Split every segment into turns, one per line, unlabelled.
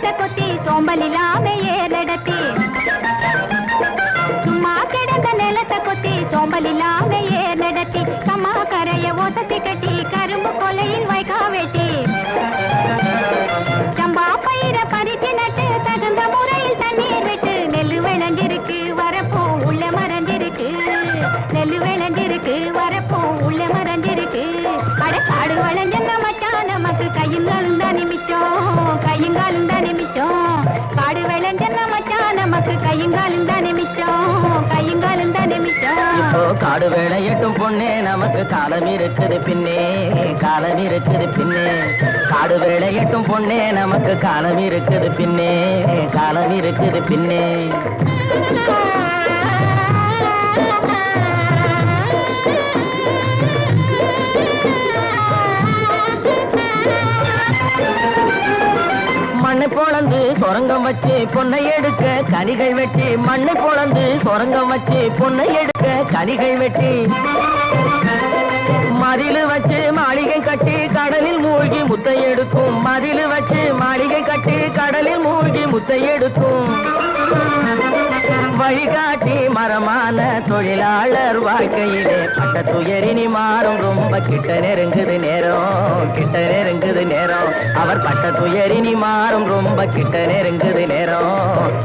நிலத்தை கொத்தி சோம்பல் இல்லாம ஏறடத்தி சும்மா கிடந்த நிலத்தை கொத்தி சோம்பல் இல்லாம ஏறடத்தி கம்மா கரைய ஒசத்தி கட்டி கரும்பு கொலையில் வைக்கா வெட்டி சம்பா பயிர பறித்து நட்டு தகுந்த முறையில் தண்ணீர் விட்டு நெல்லு விளைஞ்சிருக்கு வரப்போ உள்ள மறந்திருக்கு நெல்லு விளைஞ்சிருக்கு வரப்போ உள்ள மறந்திருக்கு அட காடு வளைஞ்ச மச்சான் நமக்கு கையுங்காலும் தான் நிமிச்சோம் கையுங்காலும் தான் நிமிச்சோம் காடு விளைஞ்ச மச்சான் நமக்கு கையுங்காலும் தான் நிமிச்சோம் கையுங்காலும் தான் நிமிச்சோம்
இப்போ காடு விளையட்டும் பொண்ணே நமக்கு காலம் இருக்குது பின்னே காலம் இருக்குது பின்னே காடு விளையட்டும் பொண்ணே நமக்கு காலம் இருக்குது பின்னே காலம் இருக்குது பின்னே மண்ணை பொளந்து சொரங்கம் வச்சு பொன்னை எடுக்க கனிகள் வெட்டி மண்ணை பொளந்து சொரங்கம் வச்சு பொன்னை எடுக்க கனிகள் வெட்டி மதிலு வச்சு மாளிகை கட்டி கடலில் மூழ்கி முத்தை எடுக்கும் மதிலு வச்சு மாளிகை கட்டி கடலில் மூழ்கி முத்தை எடுக்கும் வழிகாட்டி மரமான தொழிலாளர் வாழ்க்கையிலே பட்ட துயரினி மாறும் ரொம்ப கிட்ட நெருங்குது நேரம் கிட்ட நெருங்குது நேரம் அவர் பட்ட துயரினி மாறும் ரொம்ப கிட்ட நெருங்குது நேரம்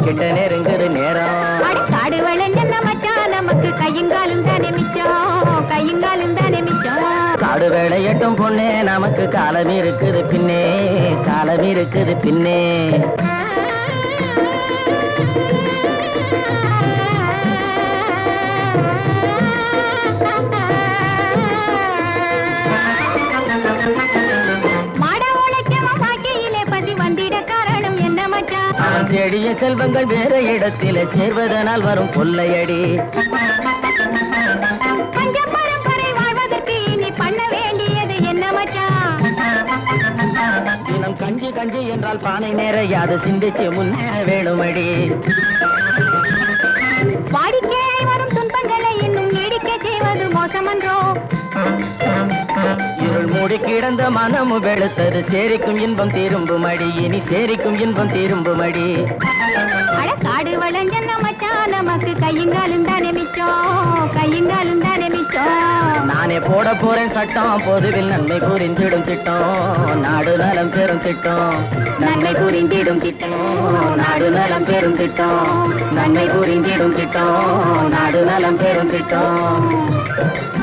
கிட்ட நெருங்குது நேரம்
காடு விளைஞ்ச மச்சான் நமக்கு கையுங்காலும் தானே மிச்சம் கையுங்காலும் தானே மிச்சம்
காடு விளையட்டும் பொண்ணே நமக்கு காலம் இருக்குது பின்னே காலம் இருக்குது பின்னே தேடிய செல்வங்கள் வேற இடத்தில சேர்வதனால் வரும் கொள்ளையடி
பரம்பரை வாழ்வதற்கு நீ பண்ண வேண்டியது என்ன மச்சான்
தினம் கஞ்சி கஞ்சி என்றால் பானை நேரையாது சிந்திச்சு முன்னேற வேணுமடி
வாடிக்கையாய் வரும் துன்பங்களை இன்னும் நீடிக்க செய்வது மோசமன்றோ
இருள் மூடி கிடந்த மனமும் வெளுத்தது சேரிக்கும் இன்பம் திரும்பும் அடி இனி சேரிக்கும் இன்பம் திரும்பும் அடி
அட காடு வளைஞ்ச மச்சான் நமக்கு கையுங்காலும் தானே மிச்சம் கையுங்காலும் தானே மிச்சம்
நானே போட போறேன் சட்டம் பொதுவில் நன்மை புரிந்திடும் திட்டம் நாடு நலம் பெறும் திட்டம் நன்மை புரிந்திடும் திட்டம் நாடு நலம் பெறும் திட்டம் நன்மை புரிந்திடும் திட்டம் நாடு நலம் பெறும் திட்டம்